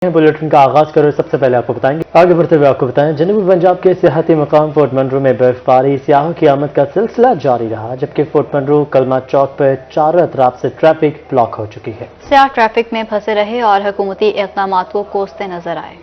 Bulletin का आगाज करो। सबसे पहले आपको बताएंगे, आगे बढ़ते हुए आपको बताएं, जनूबी पंजाब के सियाहती मकाम फोर्ट मंरो में बर्फबारी, सियाहों की आमद का सिलसिला जारी रहा, जबकि फोर्ट मंरो कलमा चौक पर चारों अतराफ से ट्रैफिक ब्लॉक हो चुकी है। सियाह ट्रैफिक में फंसे रहे और हुकूमती इक़दामात को कोसते नजर आए।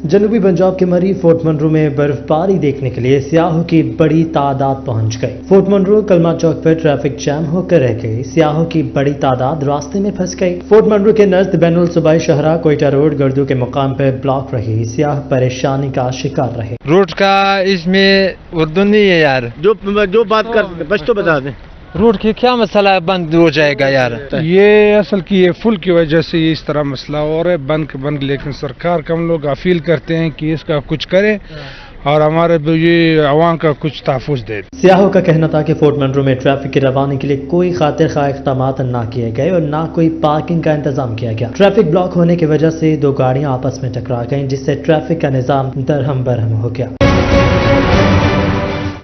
जनूबी पंजाब के मरी फोर्ट मंरो में बर्फबारी देखने के लिए सियाहों की बड़ी तादाद पहुंच गई। फोर्ट मंरो कलमा चौक पर ट्रैफिक जैम होकर रह गई, सियाहों की बड़ी तादाद रास्ते में फंस गई। फोर्ट मंरो के नजद बैनुल सूबाई शहरा कोयटा रोड गर्दू के मुकाम पर ब्लॉक रही, सियाह परेशानी का शिकार रहे। रोड का इसमें उर्दू नहीं है यार, जो बात कर बस तो बता दें। रोड की क्या मसला है, बंद हो जाएगा यार। ये असल की ये फुल की वजह से ये इस तरह मसला हो रहा है, बंद। लेकिन सरकार का हम लोग अपील करते हैं कि इसका कुछ करे और हमारे ये अवाम का कुछ तहफ़्फ़ुज़ दे। सियाहों का कहना था कि फोर्ट मंरो में ट्रैफिक की रवानी के लिए कोई खातिर खा इक़दामात न किए गए और न कोई पार्किंग का इंतजाम किया गया। ट्रैफिक ब्लॉक होने की वजह से दो गाड़ियां आपस में टकरा गईं, जिससे ट्रैफिक का निज़ाम दरहम बरहम हो गया।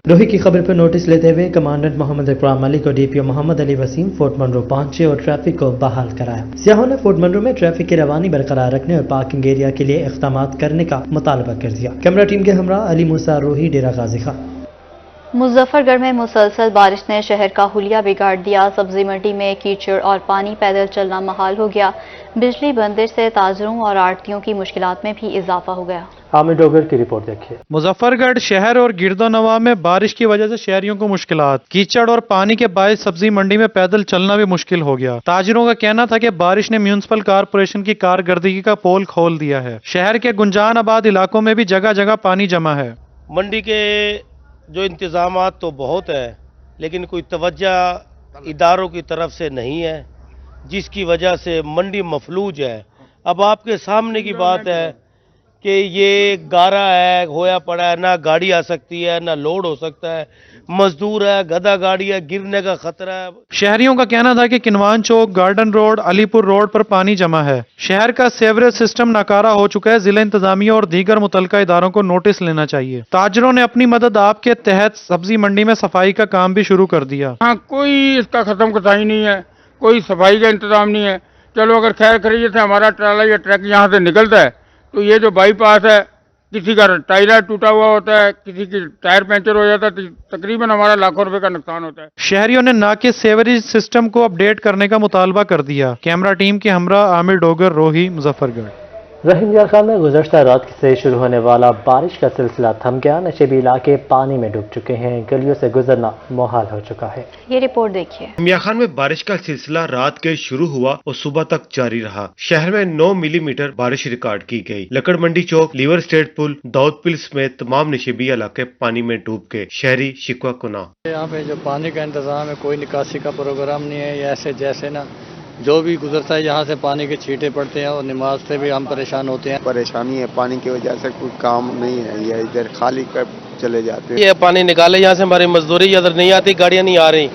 रोही की खबर पर नोटिस लेते हुए कमांडेंट मोहम्मद इकराम मलिक और डीपीओ मोहम्मद अली वसीम फोर्ट मंरो पहुंचे और ट्रैफिक को बहाल कराया। सियाहों ने फोर्ट मंरो में ट्रैफिक की रवानी बरकरार रखने और पार्किंग एरिया के लिए इक़दामात करने का मुतालबा कर दिया। कैमरा टीम के हमरा अली मूसा, रोही, डेरा गाजी खान। मुजफ्फरगढ़ में मुसलसल बारिश ने शहर का हुलिया बिगाड़ दिया। सब्जी मंडी में कीचड़ और पानी, पैदल चलना महाल हो गया। बिजली बंदिश से ताजरों और आड़तियों की मुश्किलात में भी इजाफा हो गया। आमिर डोगर की रिपोर्ट देखिए। मुजफ्फरगढ़ शहर और गिरदोनवा में बारिश की वजह से शहरियों को मुश्किलात, कीचड़ और पानी के बायस सब्जी मंडी में पैदल चलना भी मुश्किल हो गया। ताजिरों का कहना था कि बारिश ने म्यूनिसिपल कारपोरेशन की कारकर्दगी का पोल खोल दिया है। शहर के गुंजान आबाद इलाकों में भी जगह जगह पानी जमा है। मंडी के जो इंतजामात तो बहुत है, लेकिन कोई तवज्जो इदारों की तरफ से नहीं है, जिसकी वजह से मंडी मफलूज है। अब आपके सामने की बात है कि ये गारा है, होया पड़ा है, ना गाड़ी आ सकती है, ना लोड हो सकता है, मजदूर है, गधा गाड़ी है, गिरने का खतरा है। शहरियों का कहना था कि किनवान चौक, गार्डन रोड, अलीपुर रोड पर पानी जमा है। शहर का सेवरेज सिस्टम नाकारा हो चुका है। जिला इंतजामिया और दीगर मुतल्लिका इदारों को नोटिस लेना चाहिए। ताजरों ने अपनी मदद आपके तहत सब्जी मंडी में सफाई का काम भी शुरू कर दिया। हाँ, कोई इसका खत्म कसाई नहीं है, कोई सफाई का इंतजाम नहीं है। चलो अगर खैर करिए से हमारा ट्राला या ट्रक यहाँ से निकलता है तो ये जो बाईपास है, किसी का टायर टूटा हुआ होता है, किसी की टायर पंचर हो जाता है, तकरीबन हमारा लाखों रुपए का नुकसान होता है। शहरियों ने नाके सेवरेज सिस्टम को अपडेट करने का मुतालबा कर दिया। कैमरा टीम के हमरा आमिर डोगर, रोही, मुजफ्फरगढ़। रहीम यार खान में गुज़श्ता रात से शुरू होने वाला बारिश का सिलसिला थम गया। नशेबी इलाके पानी में डूब चुके हैं, गलियों से गुजरना मुहाल हो चुका है। ये रिपोर्ट देखिए। मियां खान में बारिश का सिलसिला रात के शुरू हुआ और सुबह तक जारी रहा। शहर में 9 मिलीमीटर बारिश रिकॉर्ड की गई। लकड़ मंडी चौक, लीवर स्टेट पुल, दाऊद पुल समेत तमाम नशेबी इलाके पानी में डूब गए। शहरी शिकवा कुना। यहाँ पे जो पानी का इंतजाम है, कोई निकासी का प्रोग्राम नहीं है। ऐसे जैसे ना जो भी गुजरता है यहाँ से पानी के छींटे पड़ते हैं और नमाज से भी हम परेशान होते हैं। परेशानी है, पानी की वजह से कोई काम नहीं है, ये इधर खाली कर चले जाते हैं। ये पानी निकाले यहाँ से, हमारी मजदूरी इधर नहीं आती, गाड़ियाँ नहीं आ रही,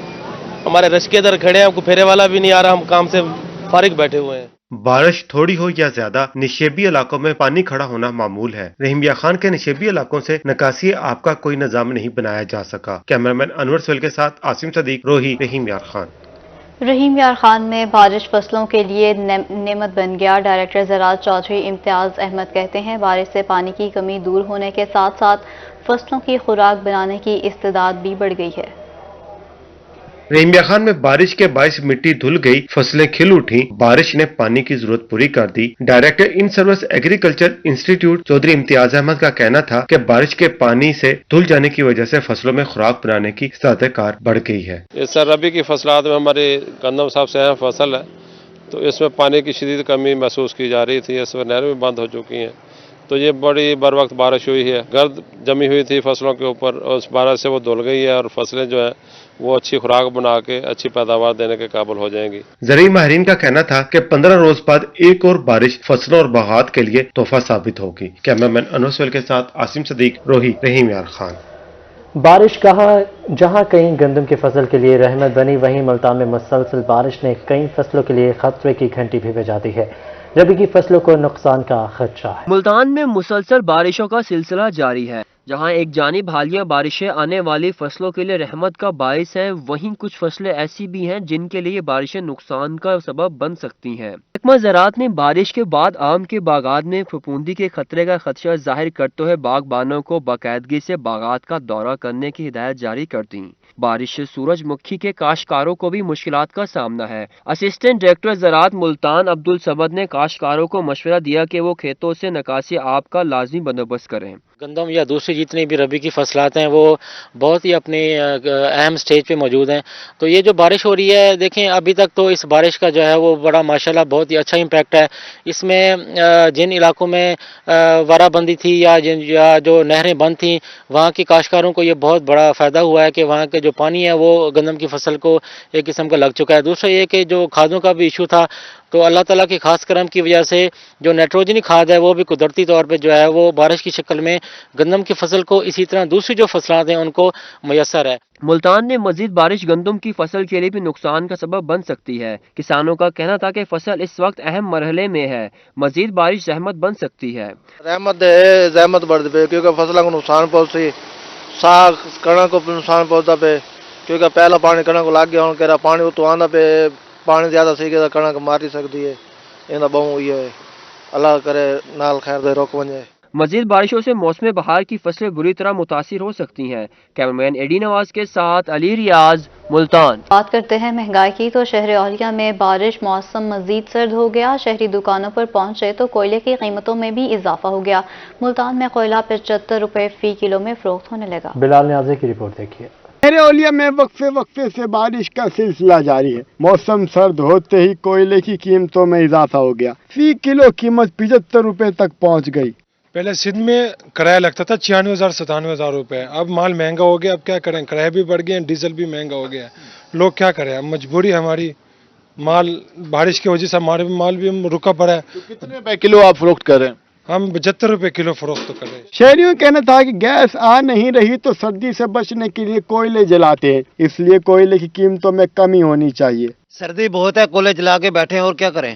हमारे रश्के इधर खड़े हैं, हमको फेरे वाला भी नहीं आ रहा, हम काम से फारिग बैठे हुए हैं। बारिश थोड़ी हो या ज्यादा, निशेबी इलाकों में पानी खड़ा होना मामूल है। रहीम यार खान के निशेबी इलाकों से निकासी आपका कोई निजाम नहीं बनाया जा सका। कैमरामैन अनवर सोहेल के साथ आसिम सदीक, रोही, रहीम यार खान। रहीम यार खान में बारिश फसलों के लिए नेमत बन गया। डायरेक्टर ज़राअत चौधरी इम्तियाज अहमद कहते हैं, बारिश से पानी की कमी दूर होने के साथ साथ फसलों की खुराक बनाने की इस्तेदाद भी बढ़ गई है। रहीम यार खान में बारिश के बायस मिट्टी धुल गई, फसलें खिल उठी, बारिश ने पानी की जरूरत पूरी कर दी। Director in service agriculture institute Chaudhry Imtiaz Ahmed का कहना था कि बारिश के पानी से धुल जाने की वजह से फसलों में खुराक बनाने की कार बढ़ गई है। इस रबी की फसलात में हमारे गंदम साहब से अहम फसल है, तो इसमें पानी की शदीद कमी महसूस की जा रही थी। इसमें नहरें भी बंद हो चुकी हैं, तो ये बड़ी बर वक्त बारिश हुई है। गर्द जमी हुई थी फसलों के ऊपर और उस बारिश से वो धुल गई है और फसलें जो है वो अच्छी खुराक बना के अच्छी पैदावार देने के काबिल हो जाएंगी। ज़रूरी माहिरीन का कहना था कि 15 रोज बाद एक और बारिश फसलों और बागात के लिए तोहफा साबित होगी। कैमरामैन अनवर सोहेल के साथ आसिम सदीक, रोही, रहीम यार खान। बारिश जहां कहीं गंदम की फसल के लिए रहमत बनी, वहीं मुल्तान में मुसलसल बारिश ने कई फसलों के लिए खतरे की घंटी भी बजा दी है। रबी की फसलों को नुकसान का खदशा है। मुल्तान में मुसलसल बारिशों का सिलसिला जारी है। جہاں ایک جانب حالیہ بارشیں آنے والی فصلوں کے لیے رحمت کا باعث ہیں، وہیں کچھ فصلیں ایسی بھی ہیں جن کے لیے بارشیں نقصان کا سبب بن سکتی ہیں۔ محکمہ زراعت نے بارش کے بعد آم کے باغات میں پھپھوندی کے خطرے کا خدشہ ظاہر کرتے ہوئے باغبانوں کو باقاعدگی سے باغات کا دورہ کرنے کی ہدایت جاری کر دی۔ بارش سے سورج مکھی کے کاشتکاروں کو بھی مشکلات کا سامنا ہے۔ اسسٹنٹ ڈائریکٹر زراعت ملتان عبدالصمد نے کاشتکاروں کو مشورہ دیا کہ وہ کھیتوں سے نکاسی آب کا لازمی بندوبست کریں۔ گندم یا دوسری جتنی بھی ربی کی فصلات ہیں وہ بہت ہی اپنی اہم سٹیج پہ موجود ہیں، تو یہ جو بارش ہو رہی ہے دیکھیں ابھی تک تو اس بارش کا جو ہے وہ بڑا ماشاءاللہ بہت ہی اچھا امپیکٹ ہے۔ اس میں جن علاقوں میں وارہ بندی تھی یا جو نہریں بند تھیں وہاں کے کاشتکاروں کو یہ بہت بڑا فائدہ ہوا ہے کہ وہاں کے جو پانی ہے وہ گندم کی فصل کو ایک قسم کا لگ چکا ہے۔ دوسرا یہ کہ جو کھادوں کا بھی ایشو تھا تو اللہ تعالیٰ کی خاص کرم کی وجہ سے جو نائٹروجنی کھاد ہے وہ بھی قدرتی طور پہ جو ہے وہ بارش کی شکل میں گندم کی فصل کو اسی طرح دوسری جو فصلات ہیں ان کو میسر ہے۔ ملتان میں مزید بارش گندم کی فصل کے لیے بھی نقصان کا سبب بن سکتی ہے۔ کسانوں کا کہنا تھا کہ فصل اس وقت اہم مرحلے میں ہے، مزید بارش زحمت بن سکتی ہے۔ رحمت ہے زحمت بڑھ پہ کیونکہ فصلوں کو نقصان پہنچی، ساگ کڑک کو نقصان پہنچتا پہ کیونکہ پہلا پانی کڑک کو لگ گیا، ہوں کہہ رہا پانی تو آندا پہ پانی زیادہ سی گیا کڑک مار ہی سکتی ہے، یہ بہت ہوئی ہے، اللہ کرے نال خیر دے روک ونجے۔ مزید بارشوں سے موسم بہار کی فصلیں بری طرح متاثر ہو سکتی ہیں۔ کیمرمین ایڈی نواز کے ساتھ علی ریاض، ملتان۔ بات کرتے ہیں مہنگائی کی تو شہر اولیا میں بارش موسم مزید سرد ہو گیا، شہری دکانوں پر پہنچے تو کوئلے کی قیمتوں میں بھی اضافہ ہو گیا۔ ملتان میں کوئلہ 75 روپے فی کلو میں فروخت ہونے لگا۔ بلال نیازی کی رپورٹ دیکھیے۔ شہر اولیا میں وقفے سے بارش کا سلسلہ جاری ہے۔ موسم سرد ہوتے ہی کوئلے کی قیمتوں میں اضافہ ہو گیا، فی کلو قیمت 75 روپے تک پہنچ گئی۔ پہلے سندھ میں کرایہ لگتا تھا 96,000 97,000 روپے، اب مال مہنگا ہو گیا، اب کیا کریں، کرایہ بھی بڑھ گیا، ڈیزل بھی مہنگا ہو گیا، لوگ کیا کریں، اب مجبوری ہے ہماری، مال بارش کی وجہ سے ہمارے مال بھی رکا پڑا ہے۔ تو کتنے روپے کلو آپ فروخت کر رہے ہیں؟ ہم 75 روپے کلو فروخت کر رہے ہیں۔ شہریوں کا کہنا تھا کہ گیس آ نہیں رہی تو سردی سے بچنے کے لیے کوئلے جلاتے ہیں، اس لیے کوئلے کی قیمتوں میں کمی ہونی چاہیے۔ سردی بہت ہے، کوئلے جلا کے بیٹھے ہیں اور کیا کریں،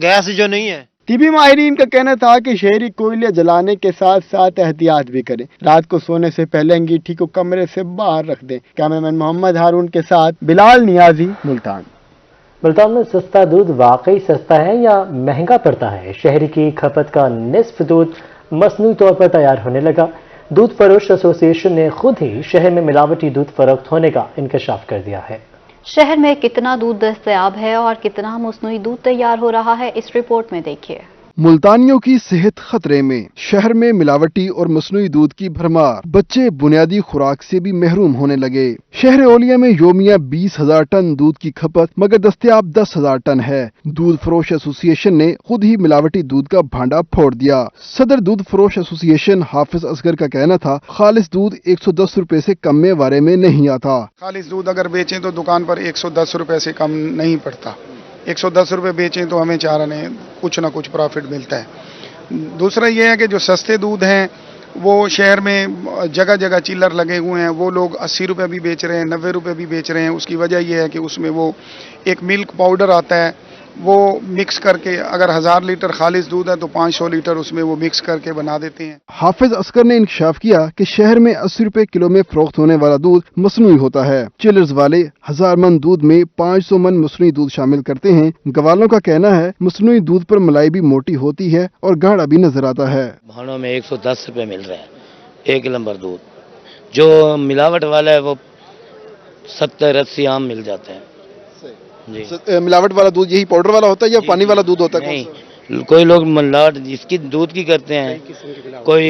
گیس جو نہیں ہے۔ طبی ماہرین کا کہنا تھا کہ شہری کوئلے جلانے کے ساتھ ساتھ احتیاط بھی کریں، رات کو سونے سے پہلے انگیٹھی کو کمرے سے باہر رکھ دیں۔ کیمرمین محمد ہارون کے ساتھ بلال نیازی، ملتان۔ ملتان میں سستا دودھ واقعی سستا ہے یا مہنگا پڑتا ہے؟ شہری کی کھپت کا نصف دودھ مصنوعی طور پر تیار ہونے لگا۔ دودھ فروش ایسوسی ایشن نے خود ہی شہر میں ملاوٹی دودھ فروخت ہونے کا انکشاف کر دیا ہے۔ شہر میں کتنا دودھ دستیاب ہے اور کتنا مصنوعی دودھ تیار ہو رہا ہے، اس رپورٹ میں دیکھیے۔ ملتانیوں کی صحت خطرے میں، شہر میں ملاوٹی اور مصنوعی دودھ کی بھرمار، بچے بنیادی خوراک سے بھی محروم ہونے لگے۔ شہر اولیا میں یومیہ 20,000 ٹن دودھ کی کھپت مگر دستیاب 10,000 ٹن ہے۔ دودھ فروش ایسوسی ایشن نے خود ہی ملاوٹی دودھ کا بھانڈا پھوڑ دیا۔ صدر دودھ فروش ایسوسی ایشن حافظ اصغر کا کہنا تھا خالص دودھ 110 روپے سے کم میں وارے میں نہیں آتا۔ خالص دودھ اگر بیچیں تو دکان پر 110 روپے سے کم نہیں پڑتا، 110 روپے بیچیں تو ہمیں چارہ کچھ نہ کچھ پروفٹ ملتا ہے۔ دوسرا یہ ہے کہ جو سستے دودھ ہیں وہ شہر میں جگہ جگہ چیلر لگے ہوئے ہیں، وہ لوگ 80 روپے بھی بیچ رہے ہیں، 90 روپے بھی بیچ رہے ہیں۔ اس کی وجہ یہ ہے کہ اس میں وہ ایک ملک پاؤڈر آتا ہے، وہ مکس کر کے اگر 1000 لیٹر خالص دودھ ہے تو 500 لیٹر اس میں وہ مکس کر کے بنا دیتے ہیں۔ حافظ اصغر نے انکشاف کیا کہ شہر میں 80 روپے کلو میں فروخت ہونے والا دودھ مصنوعی ہوتا ہے۔ چلرز والے 1000 من دودھ میں 500 من مصنوعی دودھ شامل کرتے ہیں۔ گوالوں کا کہنا ہے مصنوعی دودھ پر ملائی بھی موٹی ہوتی ہے اور گاڑھا بھی نظر آتا ہے۔ بھانوں میں 110 روپے مل رہے ہیں 1 لمبر دودھ، جو ملاوٹ والا ہے وہ 70-80 عام مل جاتے ہیں۔ جی ملاوٹ والا دودھ یہی پاؤڈر والا ہوتا ہے یا پانی والا دودھ ہوتا ہے؟ نہیں، کوئی لوگ ملاوٹ اس کی دودھ کی کرتے ہیں، کوئی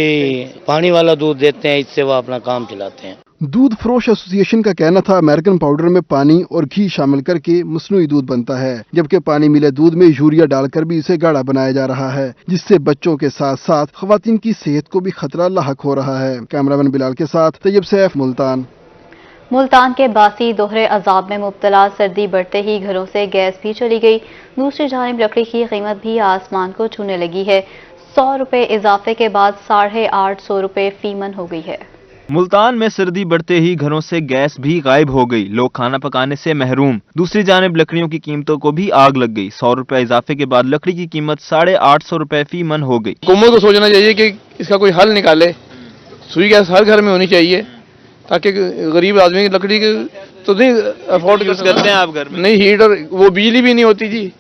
پانی والا دودھ دیتے ہیں، اس سے وہ اپنا کام چلاتے ہیں۔ دودھ فروش ایسوسی ایشن کا کہنا تھا امریکن پاؤڈر میں پانی اور گھی شامل کر کے مصنوعی دودھ بنتا ہے، جبکہ پانی ملے دودھ میں یوریا ڈال کر بھی اسے گاڑھا بنایا جا رہا ہے، جس سے بچوں کے ساتھ ساتھ خواتین کی صحت کو بھی خطرہ لاحق ہو رہا ہے۔ کیمرامین بلال کے ساتھ طیب سیف، ملتان۔ ملتان کے باسی دوہرے عذاب میں مبتلا، سردی بڑھتے ہی گھروں سے گیس بھی چلی گئی، دوسری جانب لکڑی کی قیمت بھی آسمان کو چھونے لگی ہے، 100 روپے اضافے کے بعد 850 روپے فی من ہو گئی ہے۔ ملتان میں سردی بڑھتے ہی گھروں سے گیس بھی غائب ہو گئی، لوگ کھانا پکانے سے محروم، دوسری جانب لکڑیوں کی قیمتوں کو بھی آگ لگ گئی، 100 روپے اضافے کے بعد لکڑی کی قیمت 850 روپے فی من ہو گئی۔ حکومت کو سوچنا چاہیے کہ اس کا کوئی حل نکالے، सुई गैस हर घर में होनी चाहिए ताकि गरीब आदमी की लकड़ी के तो नहीं अफोर्ड करते हैं आप घर में? नहीं, हीटर वो बिजली भी नहीं होती जी।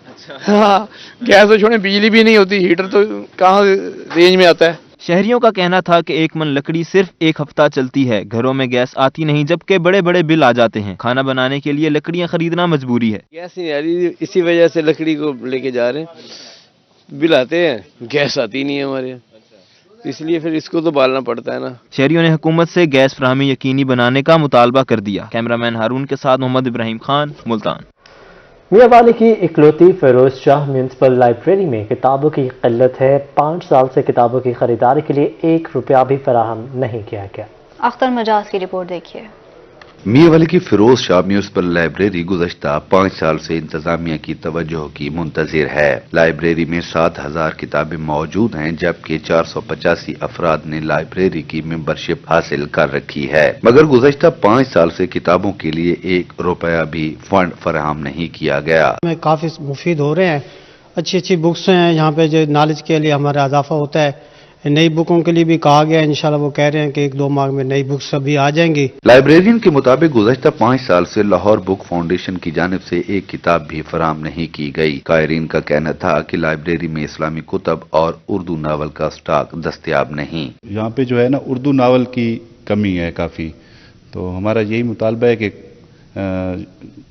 हाँ, गैस तो छोड़े, बिजली भी नहीं होती, हीटर तो कहाँ रेंज में आता है। शहरियों का कहना था कि एक मन लकड़ी सिर्फ एक हफ्ता चलती है, घरों में गैस आती नहीं, जबकि बड़े बड़े बिल आ जाते हैं। खाना बनाने के लिए लकड़ियां खरीदना मजबूरी है। गैस नहीं आ रही, इसी वजह से लकड़ी को लेके जा रहे हैं। बिल आते हैं, गैस आती नहीं है हमारे यहाँ, इसलिए फिर इसको तो बालना पड़ता है ना। शहरियों ने हुकूमत से गैस फराहमी यकीनी बनाने का मुतालबा कर दिया। कैमरामैन हारून के साथ मोहम्मद इब्राहिम खान, मुल्तान। मियांवाली की इकलौती फिरोज शाह म्यूनसिपल लाइब्रेरी में किताबों की किल्लत है। 5 साल से किताबों की खरीदारी के लिए 1 रुपया भी फराहम नहीं किया गया। अख्तर मजाज की रिपोर्ट देखिए। मियांवाली की फिरोज शाह म्यूनसिपल लाइब्रेरी गुज़श्ता 5 साल से इंतजामिया की तवज्जो की मुंतजिर है। लाइब्रेरी में 7000 किताबें मौजूद हैं, जबकि 485 अफराद ने लाइब्रेरी की मेंबरशिप हासिल कर रखी है, मगर गुज़श्ता 5 साल से किताबों के लिए 1 रुपया भी फंड फराहम नहीं किया गया। काफी मुफीद हो रहे हैं, अच्छी बुक्स हैं यहाँ पे जो नॉलेज के लिए हमारा इजाफा होता है। नई बुकों के लिए भी कहा गया, इंशाल्लाह वो कह रहे हैं कि 1-2 माह में नई बुक्स अभी आ जाएंगी। लाइब्रेरियन के मुताबिक गुज़श्ता 5 साल से लाहौर बुक फाउंडेशन की जानिब से 1 किताब भी फराहम नहीं की गई। कायरीन का कहना था कि लाइब्रेरी में इस्लामी कुतब और उर्दू नावल का स्टॉक दस्तयाब नहीं। यहाँ पे जो है ना उर्दू नावल की कमी है काफ़ी, तो हमारा यही मुतालबा है कि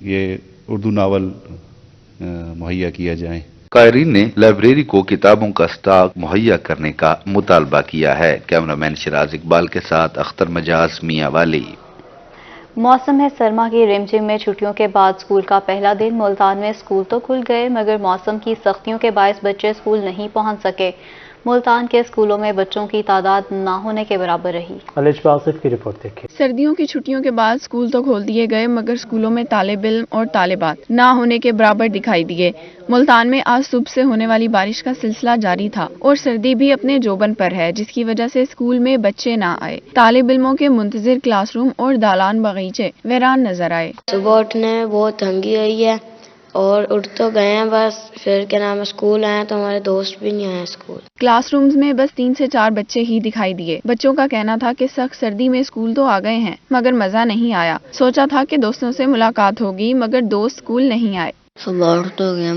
ये उर्दू नावल मुहैया किया जाए। कायरीन ने लाइब्रेरी को किताबों का स्टॉक मुहैया करने का मुतालबा किया है। कैमरामैन शिराज इकबाल के साथ अख्तर मजाज, मियांवाली। मौसम है सरमा की रिमझिम में छुट्टियों के बाद स्कूल का पहला दिन। मुल्तान में स्कूल तो खुल गए, मगर मौसम की सख्तियों के बायस बच्चे स्कूल नहीं पहुंच सके। मुल्तान के स्कूलों में बच्चों की तादाद ना होने के बराबर रही। अलिशबा आसिफ की रिपोर्ट देखिए। सर्दियों की छुट्टियों के बाद स्कूल तो खोल दिए गए, मगर स्कूलों में तालिब इल्म और तालिबात ना होने के बराबर दिखाई दिए। मुल्तान में आज सुबह से होने वाली बारिश का सिलसिला जारी था और सर्दी भी अपने जोबन पर है, जिसकी वजह से स्कूल में बच्चे ना आए। तालिब इल्मों के मुंतजिर क्लासरूम और दालान बगीचे वीरान नजर आए। सुबह उठने में बहुत तंगी हुई है और उठ तो गए हैं, बस फिर क्या नाम है स्कूल आए तो हमारे दोस्त भी नहीं आए स्कूल। क्लासरूम्स में बस 3 से 4 बच्चे ही दिखाई दिए। बच्चों का कहना था कि सख्त सर्दी में स्कूल तो आ गए हैं, मगर मजा नहीं आया। सोचा था कि दोस्तों से मुलाकात होगी, मगर दोस्त स्कूल नहीं आए। सुबह उठ तो गए,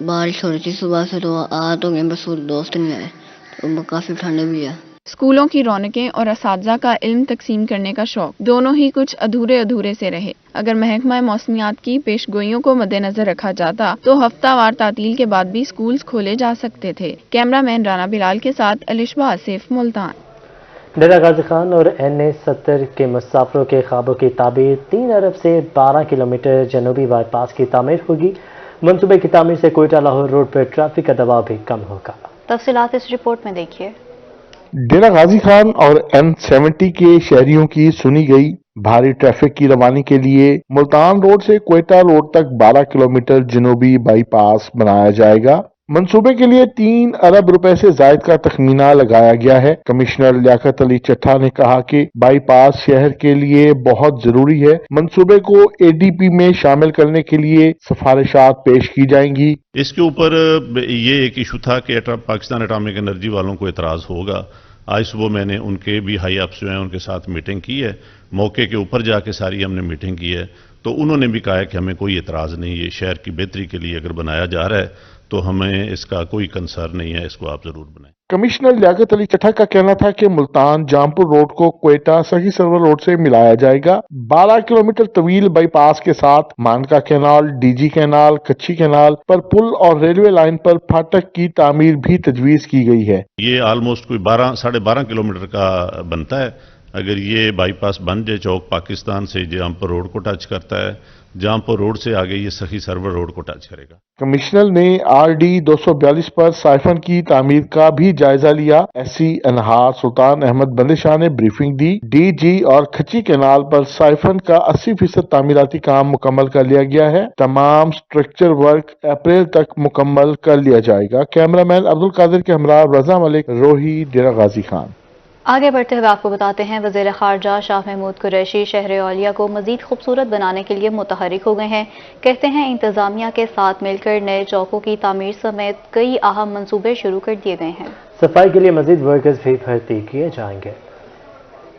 बारिश हो रही थी सुबह से, तो आ तो गए, बस दोस्त नहीं आए, तो काफी ठंड भी है। स्कूलों की रौनकें और असातिज़ा का इल्म तकसीम करने का शौक दोनों ही कुछ अधूरे अधूरे से रहे। अगर महकमा मौसमियात की पेशगोइयों को मद्देनजर रखा जाता तो हफ्तावार तातील के बाद भी स्कूल खोले जा सकते थे। कैमरामैन राना बिलाल के साथ अलिशबा आसिफ, मुल्तान। डेरा गाजी खान और NH-70 के मुसाफिरों के ख्वाबों की ताबीर। 3 अरब से 12 किलोमीटर जनूबी बाईपास की तामीर होगी। मनसूबे की तामीर से कोयटा लाहौर रोड पर ट्रैफिक का दबाव भी कम होगा। तफसीलात इस रिपोर्ट में देखिए। डेरा गाजी खान और N-70 के शहरियों की सुनी गई भारी ट्रैफिक की रवानी के लिए मुल्तान रोड से कोयटा रोड तक 12 किलोमीटर जनूबी बाईपास बनाया जाएगा। मंसूबे के लिए 3 अरब रुपए से जायद का तखमीना लगाया गया है। कमिश्नर लियाकत अली चट्ठा ने कहा कि बाईपास शहर के लिए बहुत जरूरी है। मंसूबे को ADP में शामिल करने के लिए सिफारिशात पेश की जाएंगी। इसके ऊपर ये एक इशू था कि पाकिस्तान एटॉमिक एनर्जी वालों को एतराज होगा। आज सुबह मैंने उनके भी हाई अप्स जो हैं उनके साथ मीटिंग की है, मौके के ऊपर जाके सारी हमने मीटिंग की है, तो उन्होंने भी कहा है कि हमें कोई एतराज नहीं, ये शहर की बेहतरी के लिए अगर बनाया जा रहा है तो हमें इसका कोई कंसर्न नहीं है, इसको आप जरूर बनाएं। कमिश्नर लियाकत अली चट्ठा का कहना था कि मुल्तान जामपुर रोड को कोयटा सही सर्वर रोड से मिलाया जाएगा। 12 किलोमीटर तवील बाईपास के साथ मानका कैनाल, DG कैनाल, कच्ची कैनाल पर पुल और रेलवे लाइन पर फाटक की तामीर भी तजवीज की गई है। ये ऑलमोस्ट कोई 12-12.5 किलोमीटर का बनता है। अगर ये बाईपास बन जाए, चौक पाकिस्तान से जामपुर रोड को टच करता है, जामपुर रोड से आगे ये सही सर्वर रोड को टच करेगा। कमिश्नर ने RD 242 पर साइफन की तामीर का भी जायजा लिया। SC अनहार सुल्तान अहमद बंदिशाह ने ब्रीफिंग दी। DG और खच्ची कैनाल पर साइफन का 80% तामीराती काम मुकम्मल कर लिया गया है। तमाम स्ट्रक्चर वर्क अप्रैल तक मुकम्मल कर लिया जाएगा। कैमरामैन अब्दुल कादिर के हमरा रजा मलिक, रोही, डेरा गाजी खान। आगे बढ़ते हुए आपको बताते हैं, वज़ीर ख़ारजा शाह महमूद कुरैशी शहर औलिया को मज़ीद खूबसूरत बनाने के लिए मुतहरिक हो गए हैं। कहते हैं इंतज़ामिया के साथ मिलकर नए चौकों की तामीर समेत कई अहम मंसूबे शुरू कर दिए गए हैं। सफाई के लिए मज़ीद वर्कर्स भी भर्ती किए जाएंगे।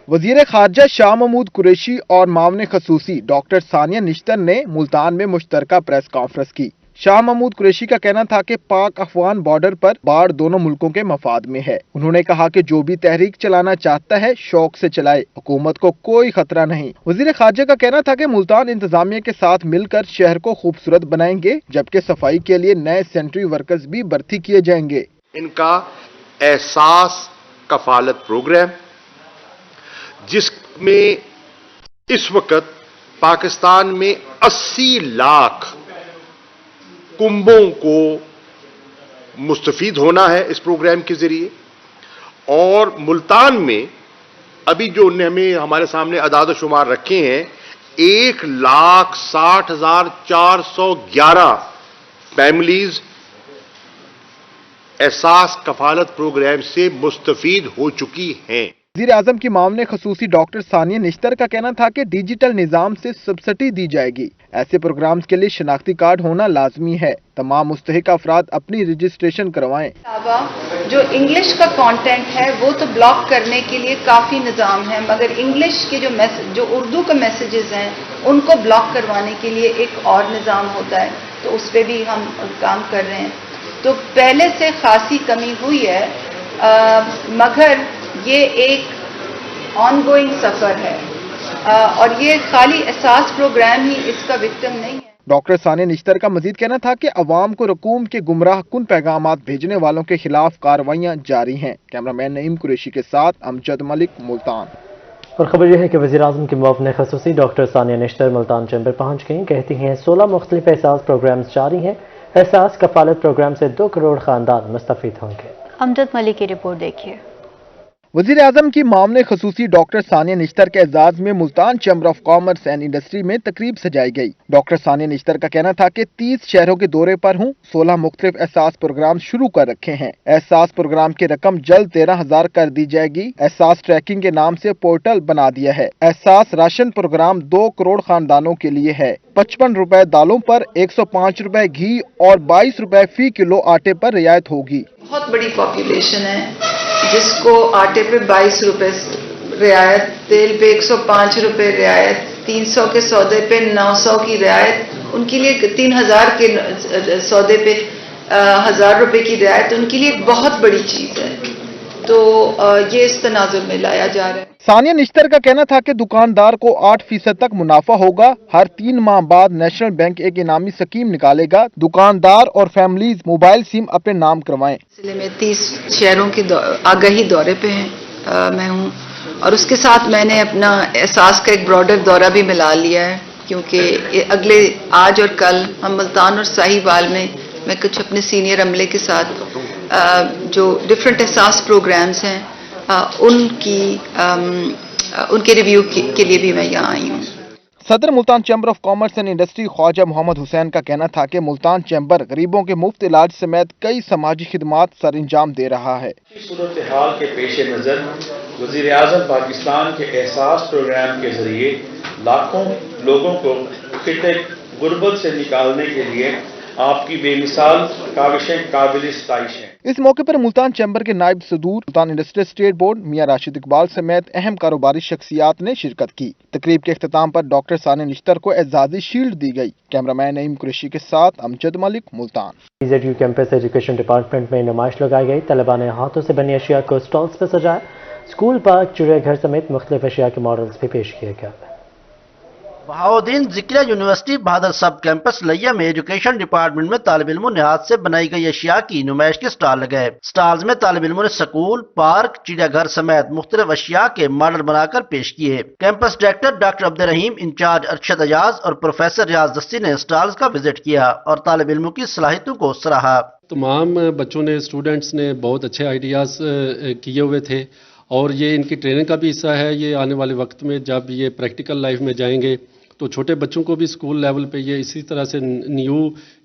वजीर खारजा शाह महमूद कुरैशी और मामले खसूसी डॉक्टर सानिया निश्तर ने मुल्तान में मुश्तरका प्रेस कॉन्फ्रेंस की। शाह महमूद कुरैशी का कहना था कि पाक अफगान बॉर्डर पर बाढ़ दोनों मुल्कों के मफाद में है। उन्होंने कहा कि जो भी तहरीक चलाना चाहता है शौक से चलाए, हुकूमत को कोई खतरा नहीं। वजीर खारजा का कहना था कि मुल्तान इंतजामिया के साथ मिलकर शहर को खूबसूरत बनाएंगे, जबकि सफाई के लिए नए सैनिटरी वर्कर्स भी भर्ती किए जाएंगे। इनका एहसास कफालत प्रोग्राम, जिसमें इस वक्त पाकिस्तान में 80 लाख कुंभों को मुस्तफीद होना है इस प्रोग्राम के जरिए। और मुल्तान में अभी जो हमें हमारे सामने अदाद शुमार रखे हैं 1,60,411 फैमिलीज एहसास कफालत प्रोग्राम से मुस्तफीद हो चुकी हैं। वज़ीर आज़म की मामले खसूसी डॉक्टर सानिया निश्तर का कहना था कि डिजिटल निज़ाम से सब्सिडी दी जाएगी। ऐसे प्रोग्राम्स के लिए शनाख्ती कार्ड होना लाजमी है। तमाम मुस्तहिक अफराद अपनी रजिस्ट्रेशन करवाएं। जो इंग्लिश का कंटेंट है वो तो ब्लॉक करने के लिए काफ़ी निज़ाम है, मगर इंग्लिश के जो उर्दू के मैसेजेस हैं उनको ब्लॉक करवाने के लिए एक और निज़ाम होता है, तो उस पर भी हम काम कर रहे हैं। तो पहले से खासी कमी हुई है, मगर ये एक ऑनगोइंग सफ़र है और ये खाली एहसास प्रोग्राम ही इसका विक्टिम नहीं है। डॉक्टर सानिया निश्तर का मजीद कहना था कि अवाम को रकूम के गुमराह कुन पैगामात भेजने वालों के खिलाफ कार्रवाइयाँ जारी हैं। कैमरामैन नईम कुरैशी के साथ अमजद मलिक, मुल्तान। और खबर यह है कि वज़ीर आज़म की मुआवने खसूसी डॉक्टर सानिया निश्तर मुल्तान चैम्बर पहुँच गई। कहती हैं 16 मुख्तलिफ एहसास प्रोग्राम्स जारी हैं। एहसास कफालत प्रोग्राम से 2 करोड़ खानदान मुस्तफीद होंगे। अमजद मलिक की रिपोर्ट देखिए। वज़ीर आज़म की मामले खसूसी डॉक्टर सानिया निश्तर के एजाज में Multan chamber of commerce and industry में तकरीब सजाई गई। डॉक्टर सानिया निश्तर का कहना था कि 30 शहरों के दौरे पर हूँ, 16 मुख्तलिफ एहसास प्रोग्राम शुरू कर रखे हैं। एहसास प्रोग्राम की रकम जल्द 13,000 कर दी जाएगी। एहसास ट्रैकिंग के नाम से पोर्टल बना दिया है। एहसास राशन प्रोग्राम 2 करोड़ खानदानों के लिए है। 55 रुपए दालों पर, 105 रुपए घी और 22 रुपए फी किलो आटे पर रियायत होगी। बहुत बड़ी पॉपुलेशन है जिसको आटे पे 22 रुपए रियायत, तेल पे 105 रुपए रियायत, 300 के सौदे पे 900 की रियायत, उनके लिए 3000 के सौदे पे 1000 रुपए की रियायत उनके लिए एक बहुत बड़ी चीज है। तो ये इस तनाजुर में लाया जा रहा है। सानिया निश्तर का कहना था कि दुकानदार को 8% तक मुनाफा होगा। हर 3 माह बाद नेशनल बैंक एक इनामी स्कीम निकालेगा। दुकानदार और फैमिलीज मोबाइल सिम अपने नाम करवाएं। सिलसिले में 30 शहरों की आगाही दौरे पे हैं मैं हूँ, और उसके साथ मैंने अपना एहसास का एक ब्रॉडर दौरा भी मिला लिया है, क्योंकि अगले आज और कल हम मुल्तान और साहिवाल में मैं कुछ अपने सीनियर अमले के साथ जो डिफरेंट एहसास प्रोग्राम्स हैं उनके रिव्यू के लिए भी मैं यहाँ आई हूँ। सदर Multan chamber of commerce and industry Khwaja Mohammad Hussain का कहना था कि मुल्तान चैम्बर गरीबों के मुफ्त इलाज समेत कई समाजी खिदमात सर अंजाम दे रहा है। सूरत हाल के पेश नज़र वज़ीर आज़म पाकिस्तान के एहसास प्रोग्राम के जरिए लाखों लोगों को खिते गुर्बत से निकालने के लिए आपकी बेमिसाल काविशें काबिल सताइश हैं। इस मौके पर मुल्तान चैम्बर के नायब सदूर मुल्तान इंडस्ट्रियल स्टेट बोर्ड मियां राशिद इकबाल समेत अहम कारोबारी शख्सियात ने शिरकत की। तकरीब के इख्तिताम पर डॉक्टर सानिया निश्तर को एजाजी शील्ड दी गई। कैमरामैन नईम कुरैशी के साथ Amjad Malik, Multan. PZU campus education department में नुमाइश लगाई गई। तलबा ने हाथों से बनी अशिया को स्टॉल्स पर सजाया। स्कूल पार्क, चिड़ियाघर समेत मुख्तलिफ अशिया के मॉडल्स भी पेश किए गए। बहाउद्दीन ज़िक्रिया यूनिवर्सिटी बहादुर सब कैंपस लिया में एजुकेशन डिपार्टमेंट में तालिब इल्मों ने हाथ से बनाई गई अशिया की नुमाइश के स्टॉल लगाए। स्टॉल्स में तालिब इल्मों ने स्कूल, पार्क, चिड़ियाघर समेत मुख्तलिफ अशिया के मॉडल बनाकर पेश किए। कैंपस डायरेक्टर डॉक्टर अब्दुल रहीम, इंचार्ज अरशद अजाज और प्रोफेसर रियाज दस्ती ने स्टॉल्स का विजिट किया और तालिब इल्मों की सलाहियतों को सराहा। तमाम बच्चों ने, स्टूडेंट्स ने बहुत अच्छे आइडियाज़ किए हुए थे और ये इनकी ट्रेनिंग का भी हिस्सा है। ये आने वाले वक्त में जब ये प्रैक्टिकल लाइफ में जाएंगे तो छोटे बच्चों को भी स्कूल लेवल पे ये इसी तरह से न्यू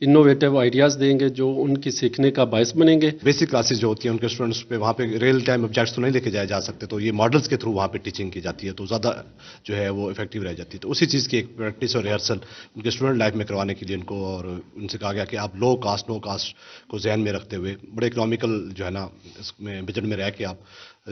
इनोवेटिव आइडियाज़ देंगे जो उनकी सीखने का बायस बनेंगे। बेसिक क्लासेस जो होती हैं उनके स्टूडेंट्स पे वहाँ पे रियल टाइम ऑब्जेक्ट्स तो नहीं लेके जाए जा सकते, तो ये मॉडल्स के थ्रू वहाँ पे टीचिंग की जाती है, तो ज़्यादा जो है वो इफेक्टिव रह जाती है। तो उसी चीज़ की एक प्रैक्टिस और रिहर्सल उनके स्टूडेंट लाइफ में करवाने के लिए इनको, और उनसे कहा गया कि आप लो कास्ट नो कास्ट को जहन में रखते हुए बड़े इकोनॉमिकल जो है ना इसमें विजन में रह के आप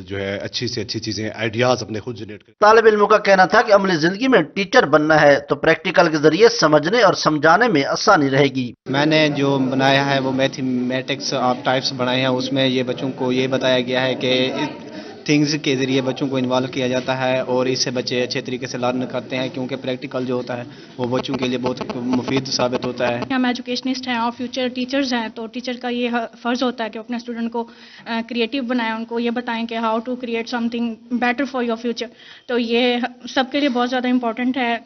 जो है अच्छी से अच्छी चीजें आइडियाज अपने खुद जनरेट करें। तालिब इल्मों का कहना था कि अमली जिंदगी में टीचर बनना है तो प्रैक्टिकल के जरिए समझने और समझाने में आसानी रहेगी। मैंने जो बनाया है वो मैथमेटिक्स ऑफ टाइप्स बनाए हैं, उसमें ये बच्चों को ये बताया गया है कि थिंग्स के जरिए बच्चों को इन्वॉल्व किया जाता है और इससे बच्चे अच्छे तरीके से लर्न करते हैं, क्योंकि प्रैक्टिकल जो होता है वो बच्चों के लिए बहुत मुफीद साबित होता है। हम एजुकेशनिस्ट हैं और फ्यूचर टीचर्स हैं, तो टीचर का ये फ़र्ज़ होता है कि अपने स्टूडेंट को क्रिएटिव बनाएं, उनको ये बताएं कि how to create something better for your future. तो ये सबके लिए बहुत ज़्यादा इंपॉर्टेंट है,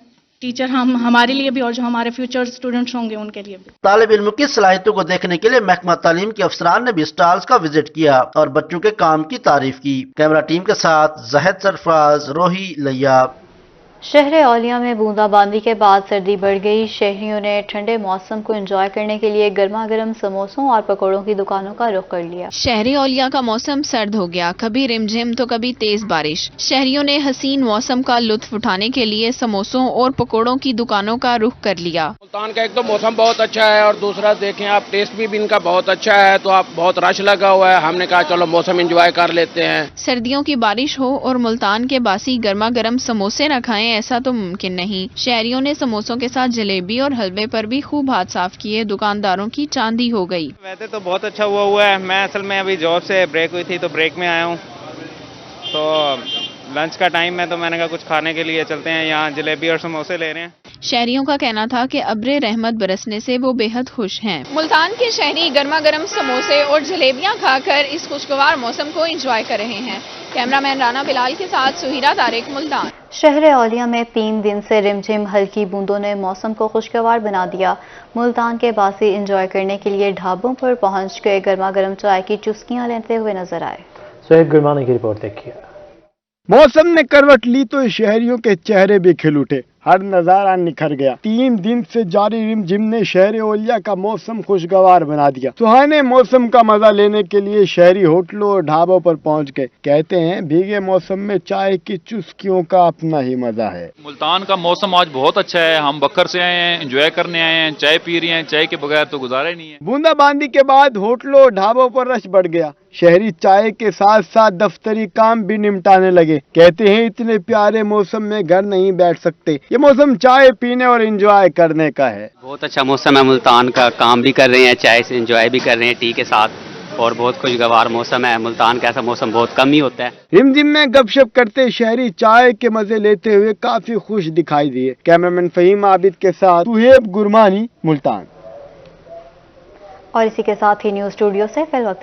टीचर हमारे लिए भी और जो हमारे फ्यूचर स्टूडेंट्स होंगे उनके लिए भी। तालिब इल्म की सलाहियतों को देखने के लिए महकमा तालीम के अफसरान ने भी स्टॉल्स का विजिट किया और बच्चों के काम की तारीफ की। कैमरा टीम के साथ ज़ाहिद सरफराज, रोही लिया। शहर औलिया में बूंदाबांदी के बाद सर्दी बढ़ गई। शहरियों ने ठंडे मौसम को एंजॉय करने के लिए गर्मा गर्म समोसों और पकौड़ों की दुकानों का रुख कर लिया। शहर औलिया का मौसम सर्द हो गया, कभी रिमझिम तो कभी तेज बारिश। शहरियों ने हसीन मौसम का लुत्फ उठाने के लिए समोसों और पकौड़ों की दुकानों का रुख कर लिया। मुल्तान का एक तो मौसम बहुत अच्छा है और दूसरा देखें आप टेस्ट भी इनका बहुत अच्छा है, तो आप बहुत रश लगा हुआ है, हमने कहा चलो मौसम एंजॉय कर लेते हैं। सर्दियों की बारिश हो और मुल्तान के बासी गर्मा गर्म समोसे न खाएं ऐसा तो मुमकिन नहीं। शहरियों ने समोसों के साथ जलेबी और हलवे पर भी खूब हाथ साफ किए। दुकानदारों की चांदी हो गई। वैसे तो बहुत अच्छा हुआ है। मैं असल में अभी जॉब से ब्रेक हुई थी तो ब्रेक में आया हूँ, तो लंच का टाइम है तो मैंने कहा कुछ खाने के लिए चलते हैं, यहाँ जलेबी और समोसे ले रहे हैं। शहरियों का कहना था कि अब्रे रहमत बरसने से वो बेहद खुश हैं। मुल्तान के शहरी गर्मा गर्म समोसे और जलेबियां खाकर इस खुशगवार मौसम को एंजॉय कर रहे हैं। कैमरामैन राना बिलाल के साथ सुहीरा तारिक, मुल्तान। शहर औलिया में 3 दिन से रिमझिम हल्की बूंदों ने मौसम को खुशगवार बना दिया। मुल्तान के बासी एंजॉय करने के लिए ढाबों पर पहुंच गए गर्मा गर्म चाय की चुस्कियां लेते हुए नजर आए। सोहेब गुरमानी की रिपोर्ट देखिए। मौसम ने करवट ली तो शहरियों के चेहरे भी खिल उठे, हर नजारा निखर गया। 3 दिन से जारी रिमझिम ने शहर औलिया का मौसम खुशगवार बना दिया। सुहाने मौसम का मजा लेने के लिए शहरी होटलों और ढाबों पर पहुंच गए। कहते हैं भीगे मौसम में चाय की चुस्कियों का अपना ही मजा है। मुल्तान का मौसम आज बहुत अच्छा है, हम बकर से आए हैं, एंजॉय करने आए हैं, चाय पी रहे हैं, चाय के बगैर तो गुजारा ही नहीं है। बूंदाबांदी के बाद होटलों और ढाबों पर रश बढ़ गया। शहरी चाय के साथ साथ दफ्तरी काम भी निपटाने लगे। कहते हैं इतने प्यारे मौसम में घर नहीं बैठ सकते, ये मौसम चाय पीने और एंजॉय करने का है। बहुत अच्छा मौसम है मुल्तान का, काम भी कर रहे हैं, चाय से एंजॉय भी कर रहे हैं टी के साथ, और बहुत खुशगवार मौसम है। मुल्तान का ऐसा मौसम बहुत कम ही होता है। रिमझिम में गपशप करते शहरी चाय के मजे लेते हुए काफी खुश दिखाई दिए। कैमरामैन फहीम आबिद के साथ सुहेब गुरमानी, मुल्तान। और इसी के साथ ही न्यूज स्टूडियो से फिल वक्त